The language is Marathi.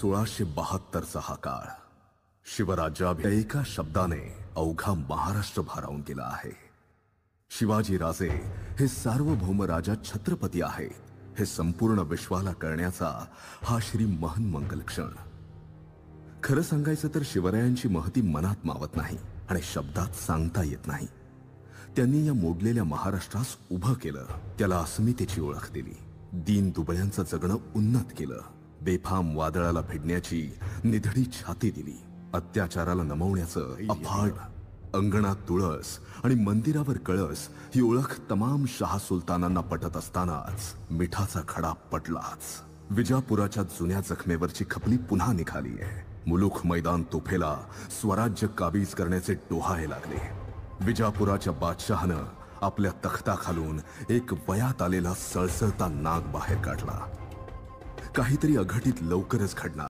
1672चा हा काळ शिवराज्याभ्या एका शब्दाने अवघा महाराष्ट्र भारावून गेला आहे। शिवाजी राजे हे सार्वभौम राजा छत्रपती आहेत हे संपूर्ण विश्वाला कळण्याचा हा श्री महन मंगल क्षण। खरं सांगायचं तर शिवरायांची महती मनात मावत नाही आणि शब्दात सांगता येत नाही। त्यांनी या मोडलेल्या महाराष्ट्रास उभं केलं, त्याला अस्मितेची ओळख दिली, दीन दुबळ्यांचं जगणं उन्नत केलं, बेफाम वादळाला भिडण्याची निधडी छाती दिली, अत्याचाराला नमवण्याचं अफाट, अंगणात तुळस आणि मंदिरावर कळस ही ओळख तमाम शाह सुलतानांना पटत असतानाच मिठाचा खडा पटलाच। विजापुराच्या जुन्या जखमेवरची खपली पुन्हा निघाली आहे। मुलुख मैदान तोफेला स्वराज्य काबीज करण्याचे डोहाळे लागले। विजापुराच्या बादशहानं आपल्या तख्ताखालून एक वयात आलेला सळसळता नाग बाहेर काढला। काहीतरी अघटित लवकरच घडणार।